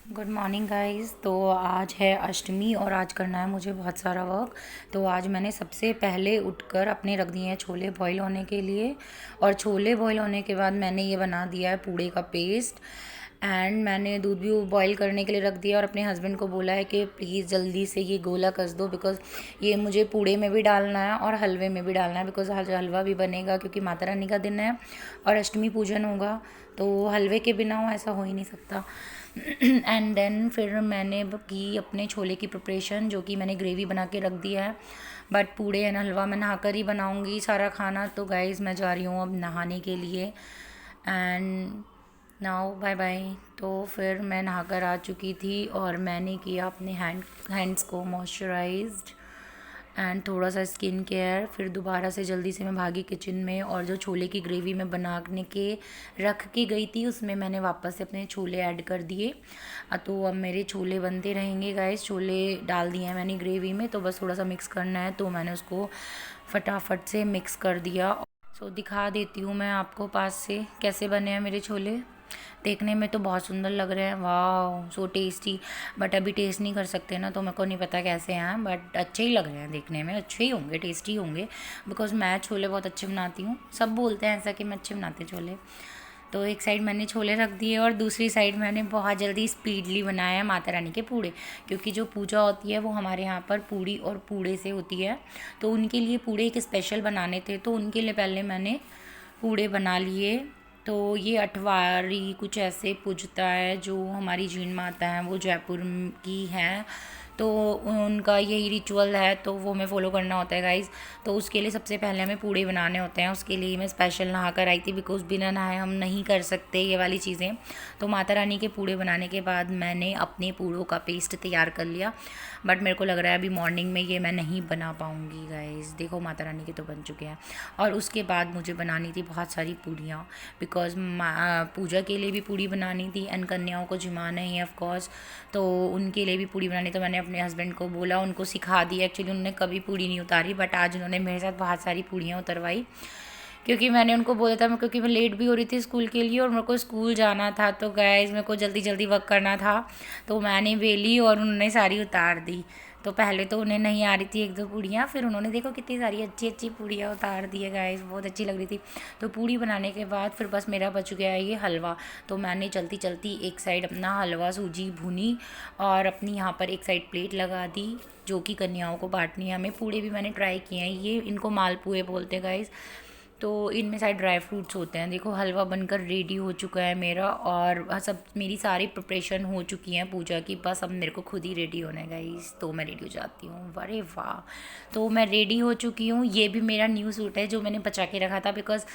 Good morning guys. तो आज है अष्टमी और आज करना है मुझे बहुत सारा वर्क। तो आज मैंने सबसे पहले उठकर अपने रख दिए हैं छोले बॉईल होने के लिए, और छोले बॉईल होने के बाद मैंने ये बना दिया है पूड़े का पेस्ट। एंड मैंने दूध भी बॉईल करने के लिए रख दिया और अपने हस्बैंड को बोला है कि प्लीज़ जल्दी से ये गोला कस दो, बिकॉज़ ये मुझे पूड़े में भी डालना है और हलवे में भी डालना है, बिकॉज़ आज हलवा भी बनेगा क्योंकि माता रानी का दिन है और अष्टमी पूजन होगा। तो हलवे के बिना हो ऐसा हो ही नहीं सकता। एंड देन फिर मैंने की अपने छोले की प्रिपरेशन, जो कि मैंने ग्रेवी बना के रख दिया है। बट पूड़े एंड हलवा मैं नहाकर ही बनाऊंगी सारा खाना। तो गाइज़ मैं जा रही हूँ अब नहाने के लिए। And now bye bye. तो फिर मैं नहाकर आ चुकी थी और मैंने किया अपने हैंड्स को मॉइस्चराइज्ड एंड थोड़ा सा स्किन केयर। फिर दोबारा से जल्दी से मैं भागी किचन में, और जो छोले की ग्रेवी मैं बनाने के रख के गई थी उसमें मैंने वापस से अपने छोले ऐड कर दिए। तो अब मेरे छोले बनते रहेंगे गाइस। छोले डाल दिए हैं मैंने ग्रेवी में, तो बस थोड़ा सा मिक्स करना है, तो मैंने उसको फटाफट से मिक्स कर दिया। सो दिखा देती हूँ मैं आपको पास से कैसे बने हैं मेरे छोले। देखने में तो बहुत सुंदर लग रहे हैं, वाह सो टेस्टी। बट अभी टेस्ट नहीं कर सकते ना, तो मेरे को नहीं पता कैसे हैं, बट अच्छे ही लग रहे हैं, देखने में अच्छे ही होंगे, टेस्टी होंगे। बिकॉज मैं छोले बहुत अच्छे बनाती हूँ, सब बोलते हैं ऐसा कि मैं अच्छे बनाती छोले। तो एक साइड मैंने छोले रख दिए और दूसरी साइड मैंने बहुत जल्दी स्पीडली बनाया माता रानी के पूड़े, क्योंकि जो पूजा होती है वो हमारे यहाँ पर पूड़ी और पूड़े से होती है। तो उनके लिए पूड़े एक स्पेशल बनाने थे, तो उनके लिए पहले मैंने पूड़े बना लिए। तो ये अठवारी कुछ ऐसे पूजता है, जो हमारी जीण माता हैं वो जयपुर की हैं। तो उनका यही रिचुअल है, तो वो हमें फॉलो करना होता है गाइज़। तो उसके लिए सबसे पहले हमें पूड़े बनाने होते हैं, उसके लिए मैं स्पेशल नहा कर आई थी, बिकॉज बिना नहाए हम नहीं कर सकते ये वाली चीज़ें। तो माता रानी के पूड़े बनाने के बाद मैंने अपने पूड़ों का पेस्ट तैयार कर लिया। बट मेरे को लग रहा है अभी मॉर्निंग में ये मैं नहीं बना पाऊँगी गाइज़। देखो माता रानी के तो बन चुके हैं, और उसके बाद मुझे बनानी थी बहुत सारी पूड़ियाँ, बिकॉज पूजा के लिए भी पूड़ी बनानी थी एंड कन्याओं को जिमाना ही है ऑफकोर्स। तो उनके लिए भी पूड़ी बनानी, तो मैंने अपने हस्बैंड को बोला, उनको सिखा दिया। एक्चुअली उन्होंने कभी पूड़ी नहीं उतारी, बट आज उन्होंने मेरे साथ बहुत सारी पूड़ियाँ उतरवाई, क्योंकि मैंने उनको बोला था, क्योंकि मैं लेट भी हो रही थी स्कूल के लिए और मेरे को स्कूल जाना था। तो गाइस मेरे को जल्दी जल्दी वर्क करना था, तो मैंने बेली और उन्होंने सारी उतार दी। तो पहले तो उन्हें नहीं आ रही थी एक दो पूड़ियाँ, फिर उन्होंने देखो कितनी सारी अच्छी अच्छी पूड़ियाँ उतार दी है गाइस, बहुत अच्छी लग रही थी। तो पूड़ी बनाने के बाद फिर बस मेरा बच गया ये हलवा। तो मैंने चलती चलती एक साइड अपना हलवा सूजी भुनी और अपनी यहाँ पर एक साइड प्लेट लगा दी, जो कि कन्याओं को बांटनी है हमें। पूड़े भी मैंने ट्राई किए हैं, ये इनको मालपुए बोलते हैं गाइस। तो इनमें सारे ड्राई फ्रूट्स होते हैं। देखो हलवा बनकर रेडी हो चुका है मेरा, और सब मेरी सारी प्रिपरेशन हो चुकी हैं पूजा की, बस अब मेरे को खुद ही रेडी होना है गाइस। तो मैं रेडी हो जाती हूँ, अरे वाह। तो मैं रेडी हो चुकी हूँ। ये भी मेरा न्यू सूट है जो मैंने बचा के रखा था, बिकॉज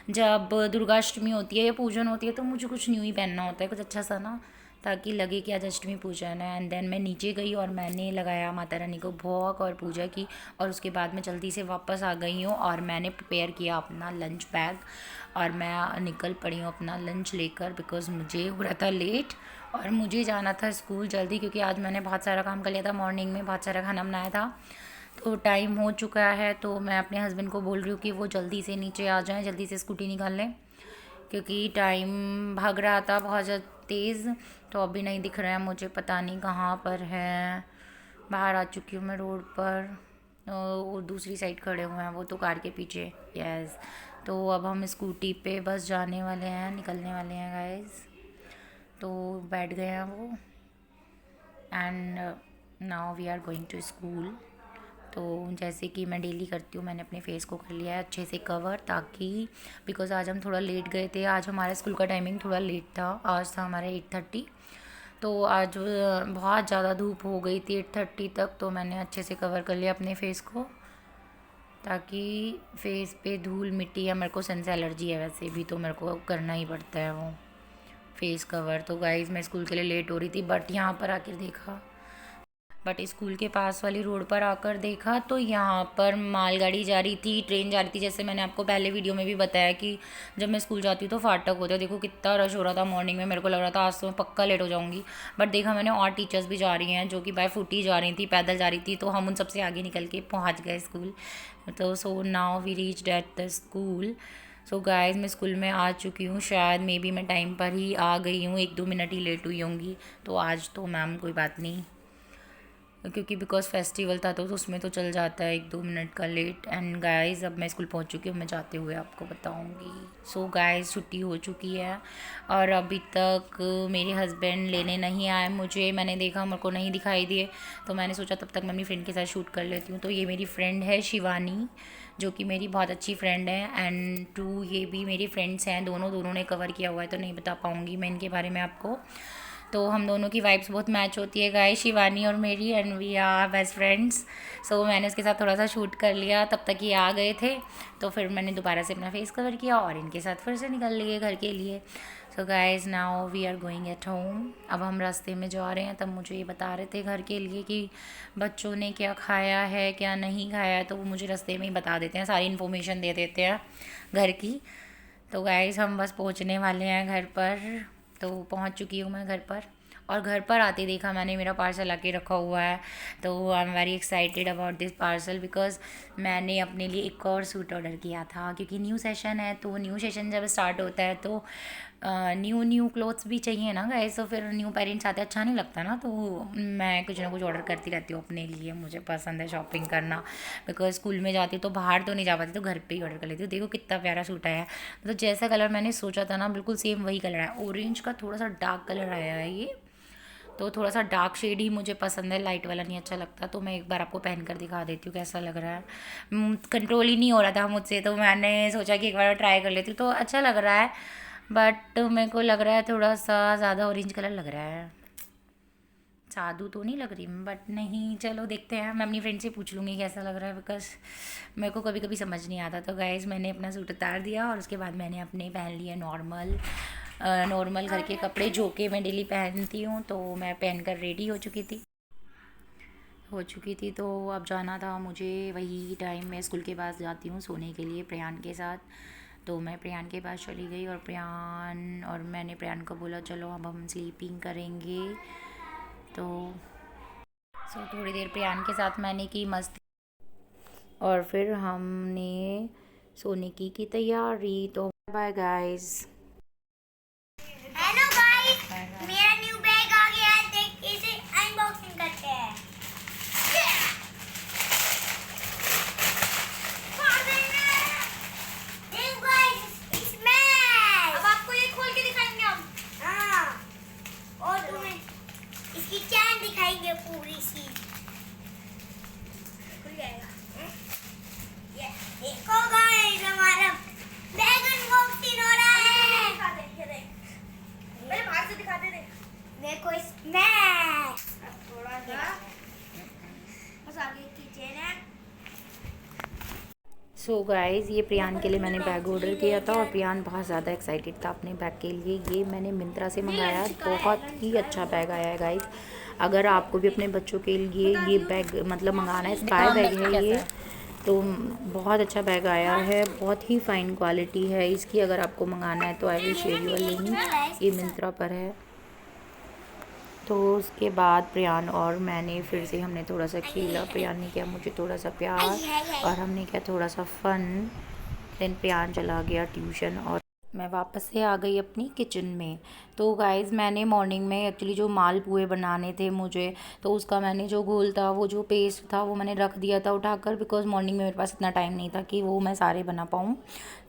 जब दुर्गाष्टमी होती है या पूजन होती है तो मुझे कुछ न्यू ही पहनना होता है, कुछ अच्छा सा ना, ताकि लगे कि आज अष्टमी पूजन है। एंड देन मैं नीचे गई और मैंने लगाया माता रानी को भोग और पूजा की, और उसके बाद मैं जल्दी से वापस आ गई हूँ और मैंने प्रिपेयर किया अपना लंच बैग, और मैं निकल पड़ी हूँ अपना लंच लेकर, बिकॉज मुझे हो रहा था लेट और मुझे जाना था स्कूल जल्दी, क्योंकि आज मैंने बहुत सारा काम कर लिया था, मॉर्निंग में बहुत सारा खाना बनाया था। तो टाइम हो चुका है, तो मैं अपने हस्बैंड को बोल रही हूँ कि वो जल्दी से नीचे आ जाएँ, जल्दी से स्कूटी निकाल लें, क्योंकि टाइम भाग रहा था बहुत ज़्यादा तेज़। तो अभी नहीं दिख रहा है मुझे, पता नहीं कहाँ पर है। बाहर आ चुकी हूँ मैं रोड पर, वो दूसरी साइड खड़े हुए हैं वो तो कार के पीछे। यस। तो अब हम स्कूटी पे बस जाने वाले हैं, निकलने वाले हैं गाइस। तो बैठ गए हैं वो, and now we are going to school. तो जैसे कि मैं डेली करती हूँ, मैंने अपने फेस को कर लिया है अच्छे से कवर, ताकि बिकॉज़ आज हम थोड़ा लेट गए थे। आज हमारा स्कूल का टाइमिंग थोड़ा लेट था, आज था हमारा 8:30। तो आज बहुत ज़्यादा धूप हो गई थी 8:30 तक, तो मैंने अच्छे से कवर कर लिया अपने फेस को, ताकि फेस पे धूल मिट्टी, या मेरे को सन से एलर्जी है वैसे भी, तो मेरे को करना ही पड़ता है वो फेस कवर। तो गाइज़ मैं स्कूल के लिए लेट हो रही थी, बट यहाँ पर आकर देखा, बट स्कूल के पास वाली रोड पर आकर देखा तो यहाँ पर मालगाड़ी जा रही थी, ट्रेन जा रही थी। जैसे मैंने आपको पहले वीडियो में भी बताया कि जब मैं स्कूल जाती हूँ तो फाटक होते हैं, देखो कितना रश हो रहा था मॉर्निंग में। मेरे को लग रहा था आज तो मैं पक्का लेट हो जाऊँगी, बट देखा मैंने और टीचर्स भी जा रही हैं जो कि बाय फुट ही जा रही थी, पैदल जा रही थी। तो हम उन सबसे आगे निकल के पहुँच गए स्कूल। तो so now we reached at the school. So guys मैं स्कूल में आ चुकी हूँ, शायद मे बी मैं टाइम पर ही आ गई हूँ, 1-2 मिनट ही लेट हुई होंगी। तो आज तो मैम कोई बात नहीं, क्योंकि बिकॉज फेस्टिवल था तो उसमें तो चल जाता है 1-2 मिनट का लेट। एंड गाइस अब मैं स्कूल पहुंच चुकी हूँ, मैं जाते हुए आपको बताऊंगी। सो गाइस छुट्टी हो चुकी है और अभी तक मेरे हस्बैंड लेने नहीं आए मुझे। मैंने देखा मेरे को नहीं दिखाई दिए, तो मैंने सोचा तब तक मैं अपनी फ्रेंड के साथ शूट कर लेती हूँ। तो ये मेरी फ्रेंड है शिवानी, जो कि मेरी बहुत अच्छी फ्रेंड है। एंड 2 ये भी मेरी फ्रेंड्स हैं, दोनों ने कवर किया हुआ है, तो नहीं बता पाऊँगी मैं इनके बारे में आपको। तो हम दोनों की वाइब्स बहुत मैच होती है गाइस, शिवानी और मेरी, and we are best friends. So मैंने उसके साथ थोड़ा सा शूट कर लिया, तब तक ये आ गए थे, तो फिर मैंने दोबारा से अपना फेस कवर किया और इनके साथ फिर से निकल लिए घर के लिए। So guys now we are going at home. अब हम रास्ते में जा रहे हैं, तब मुझे ये बता रहे थे घर के लिए कि बच्चों ने क्या खाया है क्या नहीं खाया है, तो वो मुझे रास्ते में ही बता देते हैं, सारी इन्फॉर्मेशन दे देते हैं घर की। तो गाइस हम बस पहुंचने वाले हैं घर पर। तो पहुंच चुकी हूँ मैं घर पर, और घर पर आते देखा मैंने मेरा पार्सल आके रखा हुआ है। तो I am very excited about this parcel, because मैंने अपने लिए एक और सूट ऑर्डर किया था, क्योंकि न्यू सेशन है। तो न्यू सेशन जब स्टार्ट होता है तो न्यू क्लोथ्स भी चाहिए ना गाइस, तो फिर न्यू पेरेंट्स आते अच्छा नहीं लगता ना। तो मैं कुछ ना कुछ ऑर्डर करती रहती हूँ अपने लिए, मुझे पसंद है शॉपिंग करना। बिकॉज स्कूल में जाती हूँ तो बाहर तो नहीं जा पाती, तो घर पे ही ऑर्डर कर लेती हूँ। देखो कितना प्यारा सूट आया है, तो जैसा कलर मैंने सोचा था ना बिल्कुल सेम वही कलर है। ऑरेंज का थोड़ा सा डार्क कलर आया है ये, तो थोड़ा सा डार्क शेड ही मुझे पसंद है, लाइट वाला नहीं अच्छा लगता। तो मैं एक बार आपको पहन कर दिखा देती हूँ कैसा लग रहा है। कंट्रोल ही नहीं हो रहा था मुझसे, तो मैंने सोचा कि एक बार ट्राई कर लेती हूँ। तो अच्छा लग रहा है, बट मेरे को लग रहा है थोड़ा सा ज़्यादा ऑरेंज कलर लग रहा है। साधु तो नहीं लग रही, बट नहीं, चलो देखते हैं। मैं अपनी फ्रेंड से पूछ लूँगी कैसा लग रहा है, बिकॉज मेरे को कभी कभी समझ नहीं आता। तो गाइस मैंने अपना सूट उतार दिया और उसके बाद मैंने अपने पहन लिए नॉर्मल घर के कपड़े, जो कि मैं डेली पहनती हूँ। तो मैं पहनकर रेडी हो चुकी थी। तो अब जाना था मुझे, वही टाइम मैं स्कूल के पास जाती हूँ सोने के लिए प्रियान के साथ। तो मैं प्रियान के पास चली गई और मैंने प्रियान को बोला चलो अब हम स्लीपिंग करेंगे। तो थोड़ी देर प्रियान के साथ मैंने की मस्ती, और फिर हमने सोने की तैयारी। तो बाय गाइस। हेलो गाइस, मेरा न्यू बैग आ गया है, देख इसे अनबॉक्सिंग करते हैं। देखो गाइस, इसमें अब आपको ये खोल के दिखाएंगे हम। हाँ, और तुम्हें इसकी चैन दिखाएंगे पूरी सी। खुल जाएगा। ये देखो गाइस, हमारा बैग अनबॉक्सिंग हो रहा है। दिखा दे, ये देख। पहले बाहर से दिखा दे। देखो इसमें थोड़ा सा बस आगे की चेन है। सो गाइस ये प्रियान के लिए मैंने बैग ऑर्डर किया था, और प्रियान बहुत ज़्यादा एक्साइटेड था अपने बैग के लिए। ये मैंने मिंत्रा से मंगाया, बहुत ही अच्छा बैग आया है गाइस। अगर आपको भी अपने बच्चों के लिए ये बैग मतलब मंगाना है, स्काई बैग है ये, तो बहुत अच्छा बैग आया है, बहुत ही फ़ाइन क्वालिटी है इसकी। अगर आपको मंगाना है तो I will share your link, ये मिंत्रा पर है। तो उसके बाद प्रियान और मैंने फिर से हमने थोड़ा सा खेला। प्रियान ने किया मुझे थोड़ा सा प्यार, और हमने किया थोड़ा सा फ़न। देन प्रियान चला गया ट्यूशन, और मैं वापस से आ गई अपनी किचन में। तो गाइज़ मैंने मॉर्निंग में एक्चुअली जो मालपुए बनाने थे मुझे, तो उसका मैंने जो घोल था, वो जो पेस्ट था, वो मैंने रख दिया था उठाकर, बिकॉज़ मॉर्निंग में मेरे पास इतना टाइम नहीं था कि वो मैं सारे बना पाऊँ।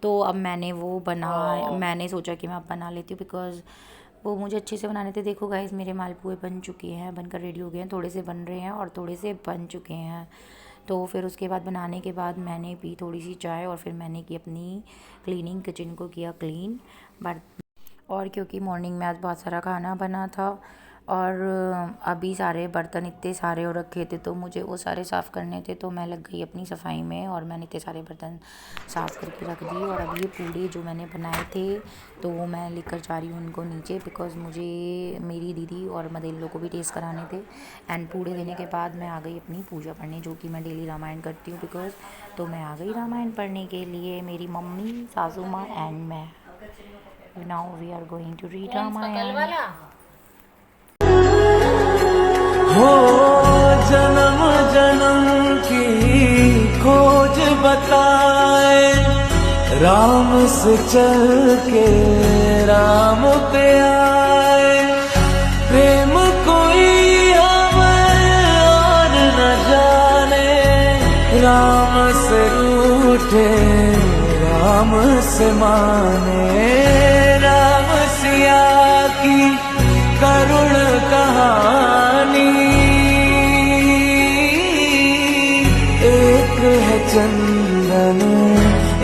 तो अब मैंने सोचा कि मैं अब बना लेती हूँ, बिकॉज़ वो मुझे अच्छे से बनाने थे। देखो गाइज़ मेरे मालपुए बन चुके हैं, बनकर रेडी हो गए हैं, थोड़े से बन रहे हैं और थोड़े से बन चुके हैं। तो फिर उसके बाद बनाने के बाद मैंने पी थोड़ी सी चाय, और फिर मैंने की अपनी क्लीनिंग, किचन को किया क्लीन। बट और क्योंकि मॉर्निंग में आज बहुत सारा खाना बना था, और अभी सारे बर्तन इतने सारे हो रखे थे, तो मुझे वो सारे साफ़ करने थे। तो मैं लग गई अपनी सफाई में, और मैंने इतने सारे बर्तन साफ़ करके रख दिए। और अब ये पूड़े जो मैंने बनाए थे, तो वो मैं लेकर जा रही हूँ उनको नीचे, बिकॉज़ मुझे मेरी दीदी और मदेलो को भी टेस्ट कराने थे। एंड पूड़े देने के बाद मैं आ गई अपनी पूजा पढ़ने, जो कि मैं डेली रामायण करती हूँ बिकॉज़। तो मैं आ गई रामायण पढ़ने के लिए, मेरी मम्मी, सासू माँ एंड मैं। Now we are going to read Ramayana. हो जन्म जन्म की खोज बताए राम से चल के राम पे आए, प्रेम कोई हमें और न जाने, राम से रूठे राम से माने, राम सिया की करुण कहानी, एक है चंदन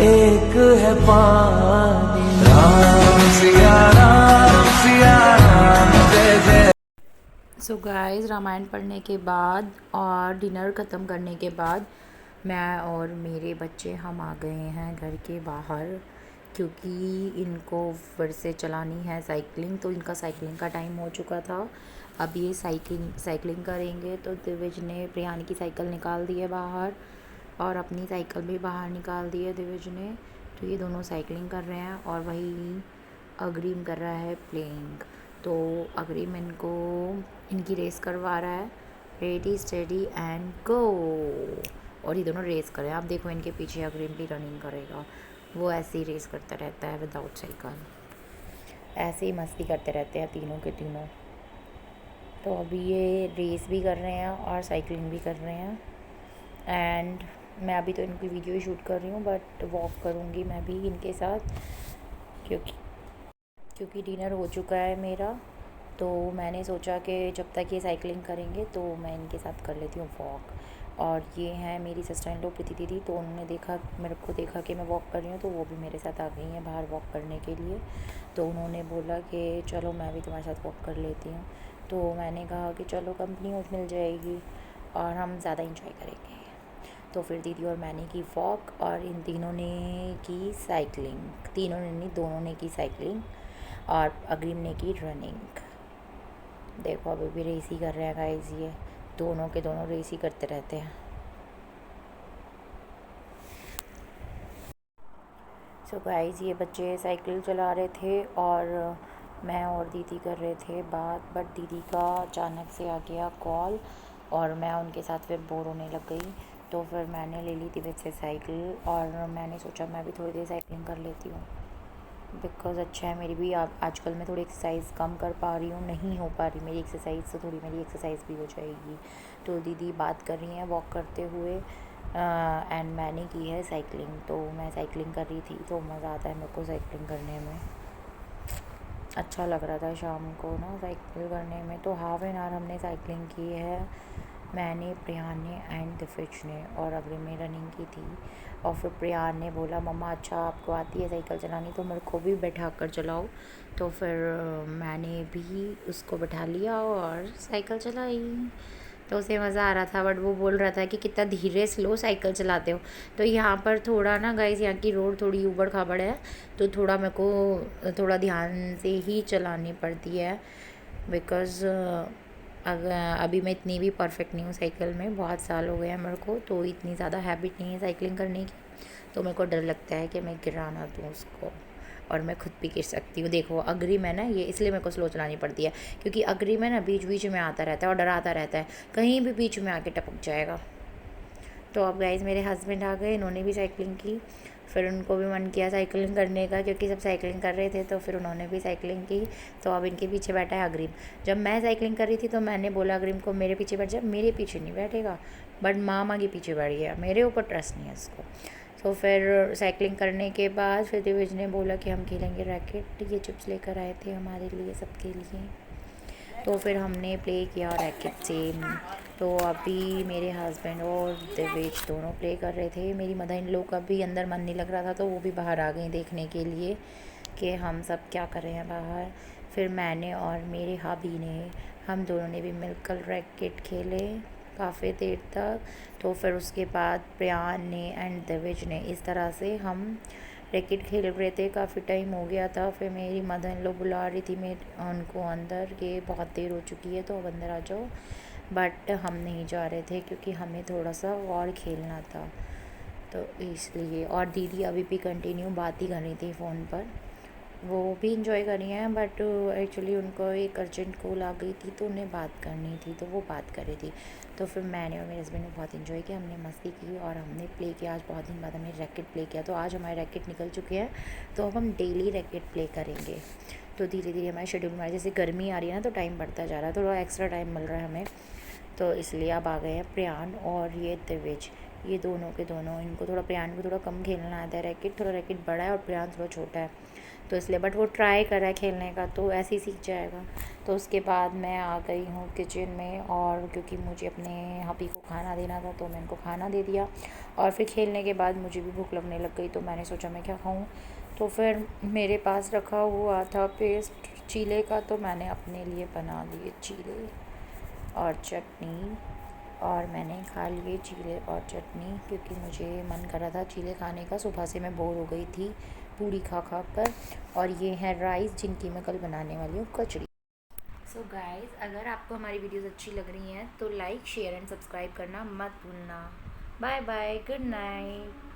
एक है पानी, राम सिया राम जय जय। सो गाइस, रामायण पढ़ने के बाद और डिनर ख़त्म करने के बाद मैं और मेरे बच्चे हम आ गए हैं घर के बाहर, क्योंकि इनको फिर से चलानी है साइकिलिंग। तो इनका साइकिलिंग का टाइम हो चुका था। अब ये साइकिलिंग करेंगे। तो दिविज ने प्रियान की साइकिल निकाल दी है बाहर और अपनी साइकिल भी बाहर निकाल दी है दिविज ने। तो ये दोनों साइकिलिंग कर रहे हैं और वही अग्रीम कर रहा है प्लेइंग। तो अग्रीम इनको इनकी रेस करवा रहा है, रेडी स्टेडी एंड गो। और ये दोनों रेस कर रहे हैं। आप देखो इनके पीछे अग्रीम भी रनिंग करेगा। वो ऐसे ही रेस करता रहता है विदाउट साइकिल, ऐसे ही मस्ती करते रहते हैं तीनों के तीनों। तो अभी ये रेस भी कर रहे हैं और साइकिलिंग भी कर रहे हैं। एंड मैं अभी तो इनकी वीडियो ही शूट कर रही हूँ, बट वॉक करूँगी मैं भी इनके साथ, क्योंकि डिनर हो चुका है मेरा। तो मैंने सोचा कि जब तक ये साइकिलिंग करेंगे तो मैं इनके साथ कर लेती हूँ वॉक। और ये हैं मेरी सिस्टर इन लॉ प्रीति दीदी। तो उन्होंने मेरे को देखा कि मैं वॉक कर रही हूँ, तो वो भी मेरे साथ आ गई हैं बाहर वॉक करने के लिए। तो उन्होंने बोला कि चलो मैं भी तुम्हारे साथ वॉक कर लेती हूँ। तो मैंने कहा कि चलो कंपनी मिल जाएगी और हम ज़्यादा इंजॉय करेंगे। तो फिर दीदी और मैंने की वॉक और इन तीनों ने की साइकिलिंग। तीनों ने नहीं, दोनों ने की साइकिलिंग और अग्रीम ने की रनिंग। देखो अभी भी रेस ही कर रहे हैं गाइस, ये दोनों के दोनों रेस ही करते रहते हैं। सो गाइस, ये बच्चे साइकिल चला रहे थे और मैं और दीदी कर रहे थे बात। बट दीदी का अचानक से आ गया कॉल और मैं उनके साथ फिर बोर होने लग गई। तो फिर मैंने ले ली दिविज से साइकिल और मैंने सोचा मैं भी थोड़ी देर साइकिलिंग कर लेती हूँ, बिकॉज़ अच्छा है मेरी भी। आजकल मैं थोड़ी एक्सरसाइज कम कर पा रही हूँ, नहीं हो पा रही मेरी एक्सरसाइज, तो थोड़ी मेरी एक्सरसाइज भी हो जाएगी। तो दीदी बात कर रही हैं वॉक करते हुए एंड मैंने की है साइकिलिंग। तो मैं साइकिलिंग कर रही थी, तो मज़ा आता है मेरे को साइकिलिंग करने में, अच्छा लग रहा था शाम को ना साइकिल करने में। तो हाफ एन आवर हमने साइकिलिंग की है, मैंने, प्रियान ने एंड दिविज ने, और अग्रीम ने रनिंग की थी। और फिर प्रियान ने बोला मम्मा अच्छा आपको आती है साइकिल चलानी, तो मेरे को भी बैठा कर चलाओ। तो फिर मैंने भी उसको बैठा लिया और साइकिल चलाई। तो उसे मज़ा आ रहा था, बट वो बोल रहा था कि कितना धीरे स्लो साइकिल चलाते हो। तो यहाँ पर थोड़ा ना गाइस, यहाँ की रोड थोड़ी ऊबड़ खाबड़ है, तो थोड़ा मेरे को थोड़ा ध्यान से ही चलानी पड़ती है, बिकॉज़ अभी मैं इतनी भी परफेक्ट नहीं हूँ साइकिल में, बहुत साल हो गए हैं मेरे को, तो इतनी ज़्यादा हैबिट नहीं है साइकिलिंग करने की। तो मेरे को डर लगता है कि मैं गिरा ना दूँ उसको, और मैं खुद भी गिर सकती हूँ। देखो अग्रीम है ना, ये इसलिए मेरे को स्लो चलानी पड़ती है, क्योंकि अग्रीम है ना बीच बीच में आता रहता है और डराता रहता है, कहीं भी बीच में आके टपक जाएगा। तो अब गाइस मेरे हस्बैंड आ गए, इन्होंने भी साइकिलिंग की। फिर उनको भी मन किया साइकिलिंग करने का, क्योंकि सब साइकिलिंग कर रहे थे, तो फिर उन्होंने भी साइकिलिंग की। तो अब इनके पीछे बैठा है अग्रीम। जब मैं साइकिलिंग कर रही थी तो मैंने बोला अग्रीम को मेरे पीछे बैठ जा, मेरे पीछे नहीं बैठेगा, बट मामा के पीछे बैठ गया, मेरे ऊपर ट्रस्ट नहीं है इसको। तो फिर साइकिलिंग करने के बाद फिर दिविज ने बोला कि हम खेलेंगे रैकेट, ये चिप्स लेकर आए थे हमारे लिए, सबके लिए। तो फिर हमने प्ले किया रैकेट से। तो अभी मेरे हस्बैंड और दिविज दोनों प्ले कर रहे थे। मेरी मदर इन लोग का भी अंदर मन नहीं लग रहा था, तो वो भी बाहर आ गई देखने के लिए कि हम सब क्या कर रहे हैं बाहर। फिर मैंने और मेरे हाबी ने, हम दोनों ने भी मिलकर रैकेट खेले काफ़ी देर तक। तो फिर उसके बाद प्रियान ने एंड दिविज ने, इस तरह से हम रैकेट खेल रहे थे, काफ़ी टाइम हो गया था। फिर मेरी मदर इन लोग बुला रही थी उनको अंदर कि बहुत देर हो चुकी है तो अब अंदर आ जाओ, बट हम नहीं जा रहे थे क्योंकि हमें थोड़ा सा और खेलना था, तो इसलिए। और दीदी अभी भी कंटिन्यू बात ही कर रही थी फ़ोन पर। वो भी इंजॉय कर रही हैं, बट एक्चुअली उनको एक अर्जेंट कॉल आ गई थी तो उन्हें बात करनी थी, तो वो बात कर रही थी। तो फिर मैंने और मेरे हस्बैंड ने बहुत इन्जॉय किया, हमने मस्ती की और हमने प्ले किया। आज बहुत दिन बाद हमने रैकेट प्ले किया, तो आज हमारे रैकेट निकल चुके हैं, तो अब हम डेली रैकेट प्ले करेंगे। तो धीरे धीरे हमारे शेड्यूल में, जैसे गर्मी आ रही है ना, तो टाइम बढ़ता जा रहा है, थोड़ा एक्स्ट्रा टाइम मिल रहा है हमें, तो इसलिए अब आ गए हैं प्रियान और ये दिविज, ये दोनों के दोनों। इनको थोड़ा, प्रियान को थोड़ा कम खेलना आता है रैकेट, थोड़ा रैकेट बड़ा है और प्रियान थोड़ा छोटा है, तो इसलिए, बट वो ट्राई कर रहा है खेलने का, तो ऐसे ही सीख जाएगा। तो उसके बाद मैं आ गई हूँ किचन में, और क्योंकि मुझे अपने हबी को खाना देना था तो मैं इनको खाना दे दिया। और फिर खेलने के बाद मुझे भी भूख लगने लग गई, तो मैंने सोचा मैं क्या खाऊँ, तो फिर मेरे पास रखा हुआ था पेस्ट चीले का, तो मैंने अपने लिए बना लिए चीले और चटनी, और मैंने खा लिए चीले और चटनी, क्योंकि मुझे मन कर रहा था चीले खाने का, सुबह से मैं बोर हो गई थी पूरी खा खा कर। और ये है राइस, जिनकी मैं कल बनाने वाली हूँ कचड़ी। सो गाइस, अगर आपको हमारी वीडियोस अच्छी लग रही हैं तो लाइक, शेयर एंड सब्सक्राइब करना मत भूलना। Bye bye, good night.